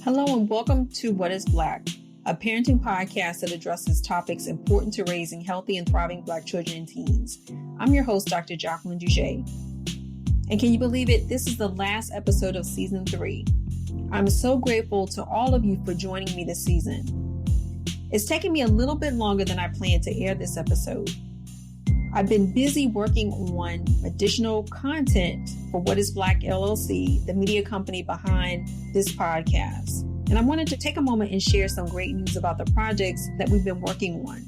Hello and welcome to What is Black, a parenting podcast that addresses topics important to raising healthy and thriving Black children and teens. I'm your host, Dr. Jacqueline Duché. And can you believe it? This is the last episode of season 3. I'm so grateful to all of you for joining me this season. It's taken me a little bit longer than I planned to air this episode. I've been busy working on additional content for What is Black LLC, the media company behind this podcast. And I wanted to take a moment and share some great news about the projects that we've been working on.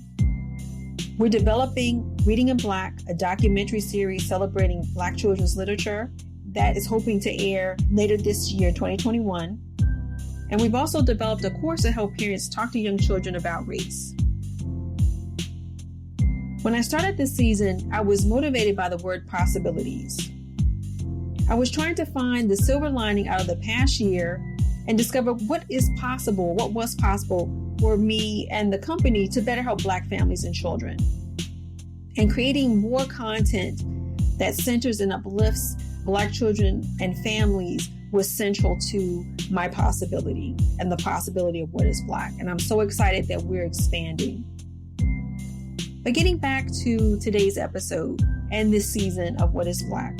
We're developing Reading in Black, a documentary series celebrating Black children's literature that is hoping to air later this year, 2021. And we've also developed a course to help parents talk to young children about race. When I started this season, I was motivated by the word possibilities. I was trying to find the silver lining out of the past year and discover what was possible for me and the company to better help Black families and children. And creating more content that centers and uplifts Black children and families was central to my possibility and the possibility of What is Black. And I'm so excited that we're expanding. But getting back to today's episode and this season of What is Black.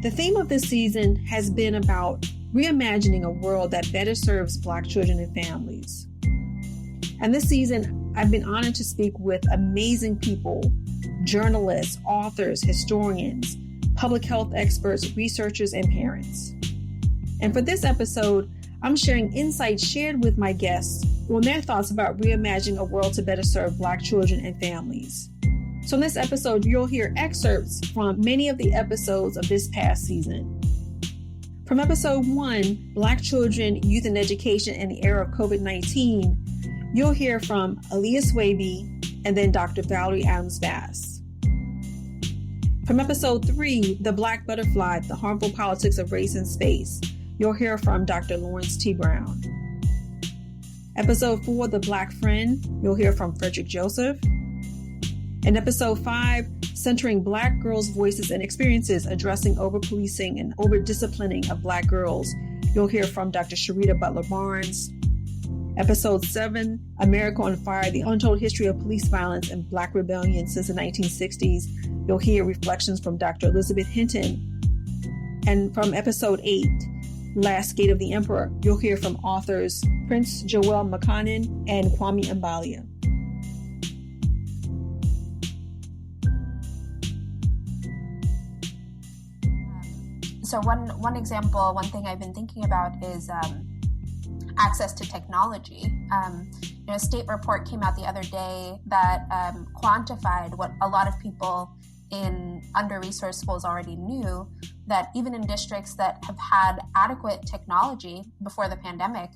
The theme of this season has been about reimagining a world that better serves Black children and families. And this season, I've been honored to speak with amazing people, journalists, authors, historians, public health experts, researchers, and parents. And for this episode, I'm sharing insights shared with my guests on their thoughts about reimagining a world to better serve Black children and families. So in this episode, you'll hear excerpts from many of the episodes of this past season. From episode 1, Black Children, Youth and Education in the Era of COVID-19, you'll hear from Aliyya Swaby and then Dr. Valerie Adams-Bass. From episode 3, The Black Butterfly, The Harmful Politics of Race and Space, you'll hear from Dr. Lawrence T. Brown. Episode 4, The Black Friend, you'll hear from Frederick Joseph. And episode 5, Centering Black Girls' Voices and Experiences, Addressing Over-Policing and Over-Disciplining of Black Girls, you'll hear from Dr. Sheretta Butler Barnes. Episode 7, America on Fire, The Untold History of Police Violence and Black Rebellion Since the 1960s, you'll hear reflections from Dr. Elizabeth Hinton. And from episode 8, Last Gate of the Emperor, you'll hear from authors Prince Joel Makanan and Kwame Mbalia. So one example, one thing I've been thinking about is access to technology. A state report came out the other day that quantified what a lot of people in under-resourced schools already knew, that even in districts that have had adequate technology before the pandemic,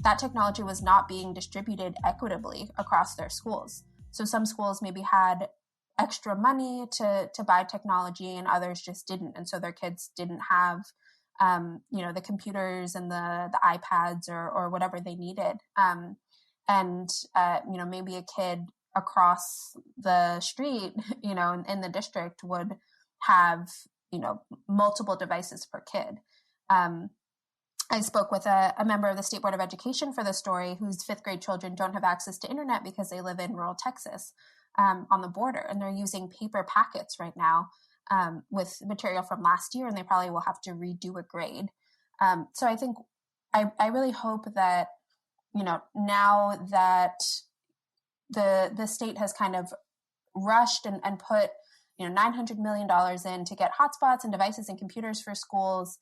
that technology was not being distributed equitably across their schools. So some schools maybe had extra money to buy technology and others just didn't. And so their kids didn't have, the computers and the iPads or whatever they needed. Maybe a kid across the street, in the district would have, multiple devices per kid. I spoke with a member of the State Board of Education for the story whose 5th grade children don't have access to internet because they live in rural Texas on the border, and they're using paper packets right now with material from last year, and they probably will have to redo a grade. So I think I really hope that, now that the state has kind of rushed and put, $900 million in to get hotspots and devices and computers for schools.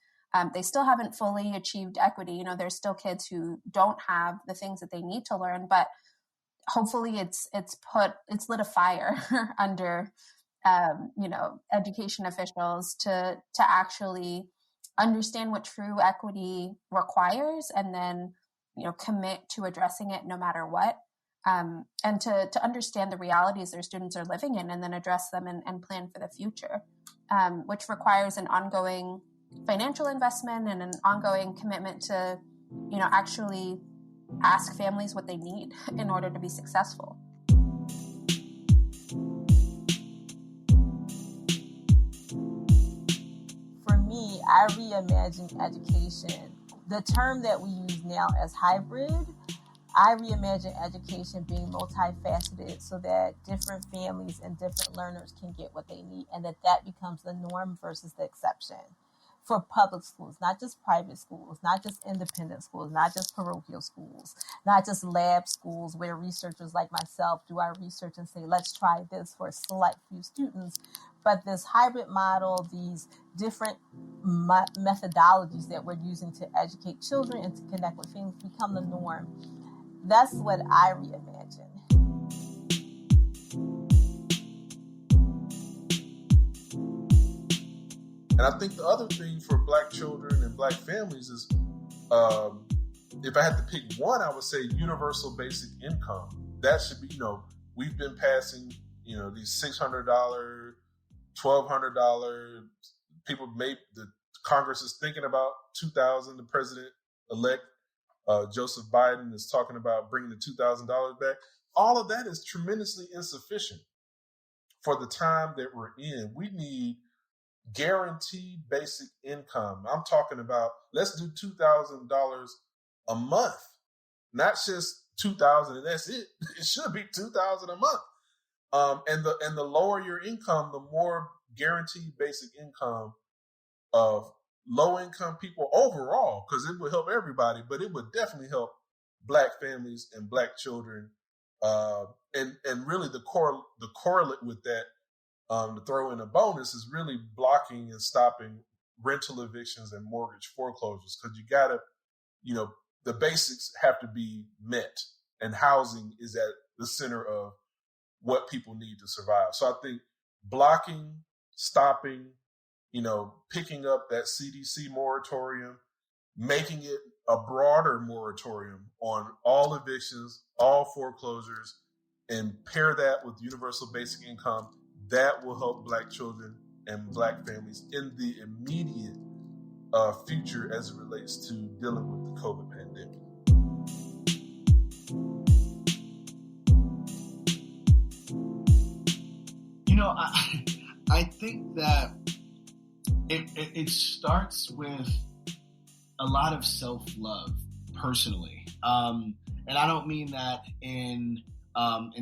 They still haven't fully achieved equity. There's still kids who don't have the things that they need to learn, but hopefully it's lit a fire under, education officials to actually understand what true equity requires and then, commit to addressing it no matter what. And to understand the realities their students are living in and then address them and plan for the future, which requires an ongoing financial investment and an ongoing commitment to, actually ask families what they need in order to be successful. For me, I reimagine education the term that we use now as hybrid, I reimagine education being multifaceted so that different families and different learners can get what they need, and that becomes the norm versus the exception for public schools, not just private schools, not just independent schools, not just parochial schools, not just lab schools where researchers like myself do our research and say, let's try this for a select few students. But this hybrid model, these different methodologies that we're using to educate children and to connect with families become the norm. That's what I reimagine. And I think the other thing for Black children and Black families is, if I had to pick one, I would say universal basic income. That should be, we've been passing, these $600, $1,200. The Congress is thinking about $2,000. The president-elect, Joseph Biden, is talking about bringing the $2,000 back. All of that is tremendously insufficient for the time that we're in. We need guaranteed basic income. I'm talking about, let's do $2,000 a month, not just $2,000 and that's it. It should be $2,000 a month. And the lower your income, the more guaranteed basic income of low income people overall, because it would help everybody, but it would definitely help Black families and Black children. And really the correlate with that, to throw in a bonus, is really blocking and stopping rental evictions and mortgage foreclosures, because you gotta, the basics have to be met, and housing is at the center of what people need to survive. So I think blocking, stopping, picking up that CDC moratorium, making it a broader moratorium on all evictions, all foreclosures, and pair that with universal basic income, that will help Black children and Black families in the immediate future as it relates to dealing with the COVID pandemic. I think that it starts with a lot of self-love personally. And I don't mean that in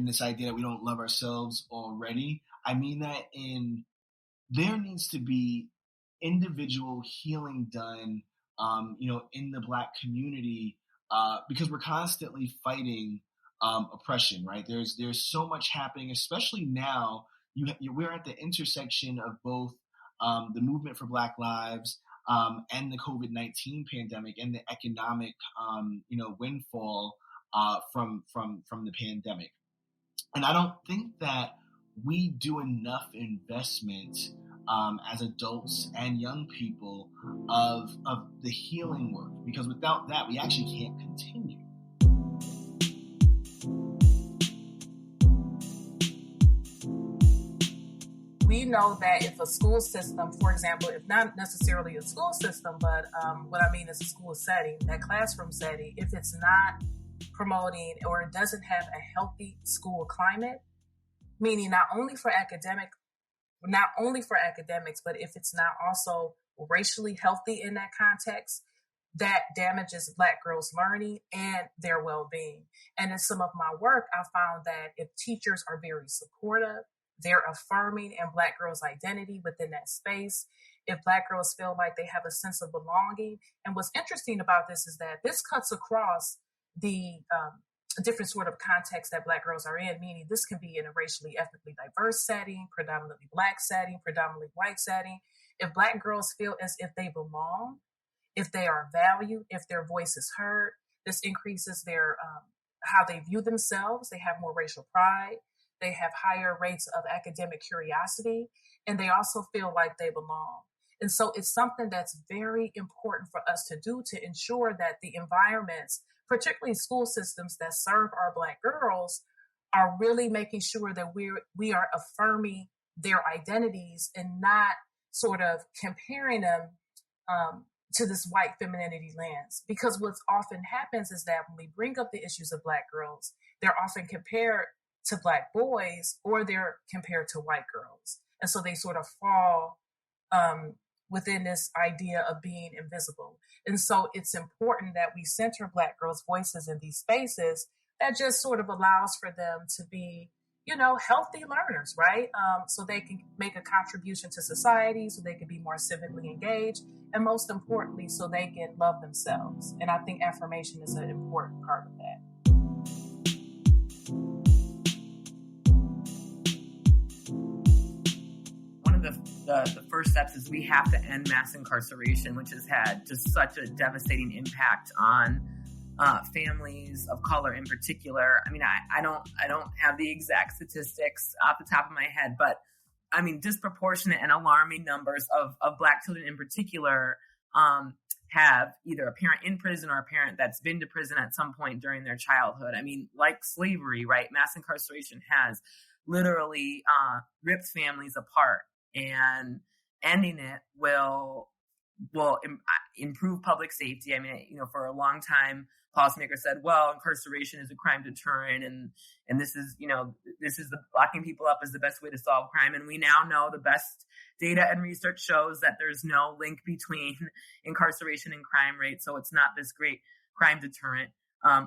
this idea that we don't love ourselves already. I mean that there needs to be individual healing done, in the Black community, because we're constantly fighting oppression, right? There's so much happening, especially now. We're at the intersection of both the movement for Black lives and the COVID-19 pandemic and the economic, windfall from the pandemic. And I don't think that we do enough investment as adults and young people of the healing work, because without that, we actually can't continue. We know that if a school system, for example, if not necessarily a school system, but what I mean is a school setting, that classroom setting, if it's not promoting or it doesn't have a healthy school climate, meaning not only for academics, but if it's not also racially healthy in that context, that damages Black girls' learning and their well-being. And in some of my work, I found that if teachers are very supportive, they're affirming in Black girls' identity within that space, if Black girls feel like they have a sense of belonging. And what's interesting about this is that this cuts across the different sort of contexts that Black girls are in, meaning this can be in a racially, ethnically diverse setting, predominantly Black setting, predominantly white setting. If Black girls feel as if they belong, if they are valued, if their voice is heard, this increases their how they view themselves. They have more racial pride. They have higher rates of academic curiosity, and they also feel like they belong. And so it's something that's very important for us to do to ensure that the environments, particularly school systems that serve our Black girls, are really making sure that we are affirming their identities and not sort of comparing them to this white femininity lens. Because what's often happens is that when we bring up the issues of Black girls, they're often compared to Black boys or they're compared to white girls. And so they sort of fall within this idea of being invisible. And so it's important that we center Black girls' voices in these spaces that just sort of allows for them to be, healthy learners, right? So they can make a contribution to society, so they can be more civically engaged, and most importantly, so they can love themselves. And I think affirmation is an important part of that. The first steps is we have to end mass incarceration, which has had just such a devastating impact on families of color in particular. I mean, I don't have the exact statistics off the top of my head, but I mean, disproportionate and alarming numbers of Black children in particular have either a parent in prison or a parent that's been to prison at some point during their childhood. I mean, like slavery, right? Mass incarceration has literally ripped families apart. And ending it will improve public safety. I mean, for a long time, policymakers said, well, incarceration is a crime deterrent, and this is the locking people up is the best way to solve crime. And we now know the best data and research shows that there's no link between incarceration and crime rate. So it's not this great crime deterrent.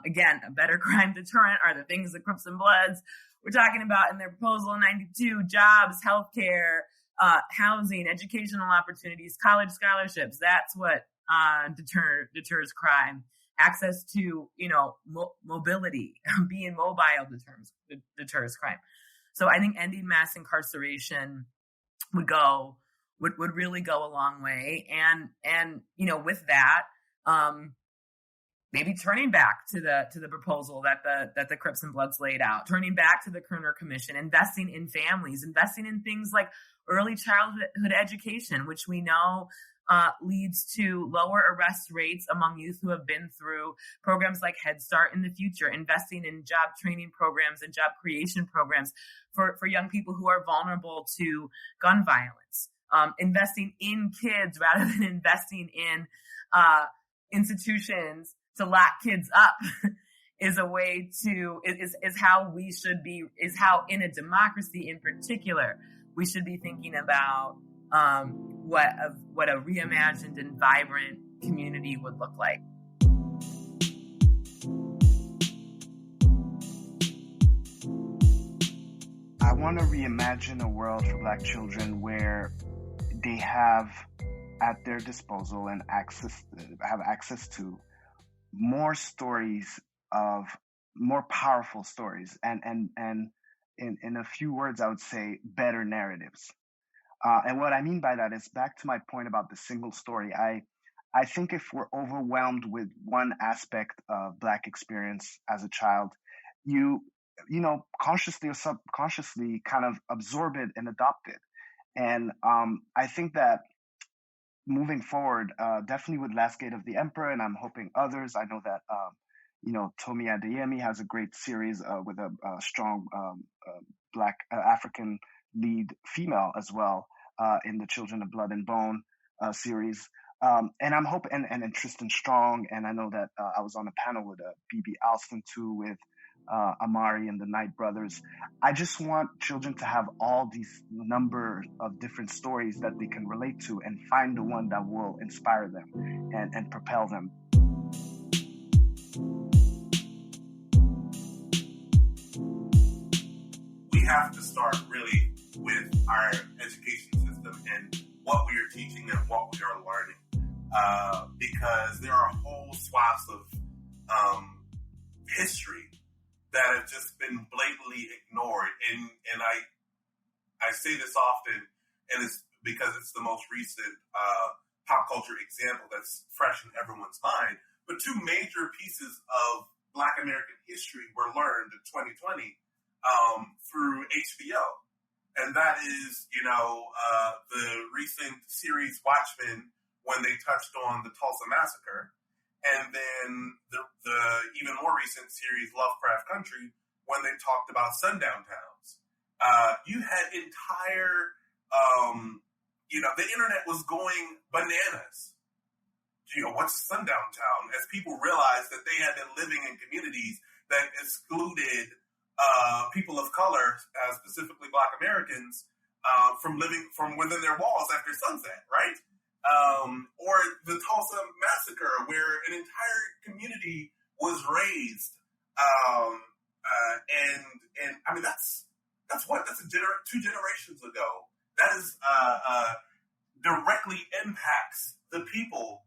Again, a better crime deterrent are the things that Crips and Bloods were talking about in their proposal in 92: jobs, healthcare, housing, educational opportunities, college scholarships. That's what deters crime. Access to, mobility, being mobile deters crime. So I think ending mass incarceration would really go a long way. And with that, maybe turning back to the proposal that the Crips and Bloods laid out, turning back to the Kerner Commission, investing in families, investing in things like early childhood education, which we know leads to lower arrest rates among youth who have been through programs like Head Start in the future, investing in job training programs and job creation programs for young people who are vulnerable to gun violence, investing in kids rather than investing in institutions to lock kids up is a way to, is how we should be, is how in a democracy in particular, we should be thinking about what a reimagined and vibrant community would look like. I want to reimagine a world for Black children where they have at their disposal and have access to more stories of more powerful stories and in a few words, I would say better narratives. And what I mean by that is back to my point about the single story. I think if we're overwhelmed with one aspect of Black experience as a child, you consciously or subconsciously kind of absorb it and adopt it. And I think that moving forward, definitely with Last Gate of the Emperor, and I'm hoping others. I know that Tomi Adeyemi has a great series with a strong Black African lead female as well in the Children of Blood and Bone series. And I'm hoping, and Tristan Strong, and I know that I was on a panel with B.B. Alston too, with Amari and the Knight brothers. I just want children to have all these number of different stories that they can relate to and find the one that will inspire them and propel them. We have to start really with our education system and what we are teaching and what we are learning, because there are whole swaths of history that have just been blatantly ignored. And I say this often, and it's because it's the most recent pop culture example that's fresh in everyone's mind. But two major pieces of Black American history were learned in 2020 through HBO. And that is, the recent series Watchmen, when they touched on the Tulsa Massacre, and then the even more recent series Lovecraft Country, when they talked about sundown towns. You had entire, the internet was going bananas. What's a sundown town? As people realized that they had been living in communities that excluded people of color, specifically Black Americans, from living from within their walls after sunset, right? or the Tulsa massacre, where an entire community was raised. And I mean, that's 2 generations ago. That is directly impacts the people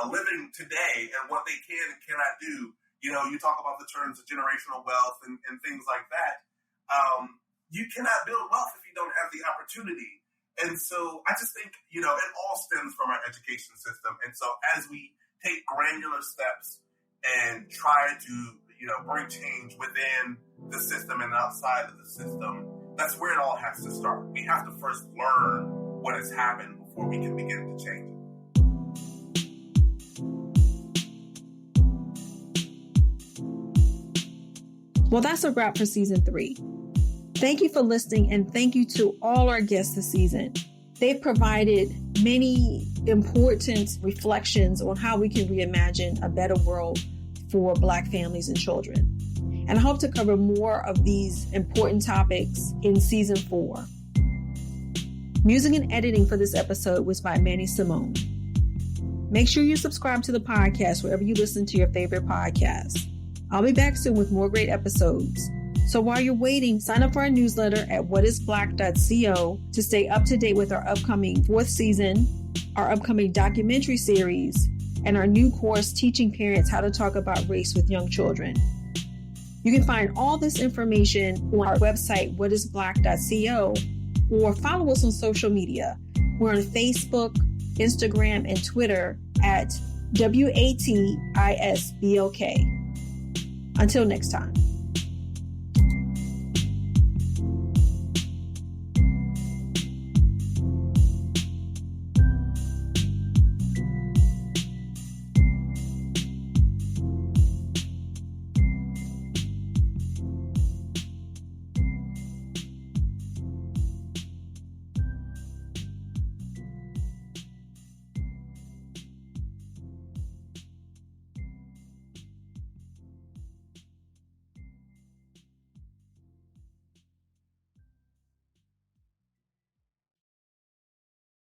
living today and what they can and cannot do. You know, you talk about the terms of generational wealth and things like that. You cannot build wealth if you don't have the opportunity. And so I just think, you know, it all stems from our education system. And so as we take granular steps and try to, you know, bring change within the system and outside of the system, that's where it all has to start. We have to first learn what has happened before we can begin to change it. Well, that's a wrap for season 3. Thank you for listening, and thank you to all our guests this season. They've provided many important reflections on how we can reimagine a better world for Black families and children. And I hope to cover more of these important topics in season 4. Music and editing for this episode was by Manny Simone. Make sure you subscribe to the podcast wherever you listen to your favorite podcasts. I'll be back soon with more great episodes. So while you're waiting, sign up for our newsletter at whatisblack.co to stay up to date with our upcoming 4th season, our upcoming documentary series, and our new course teaching parents how to talk about race with young children. You can find all this information on our website, whatisblack.co, or follow us on social media. We're on Facebook, Instagram, and Twitter at WATISBLK. Until next time.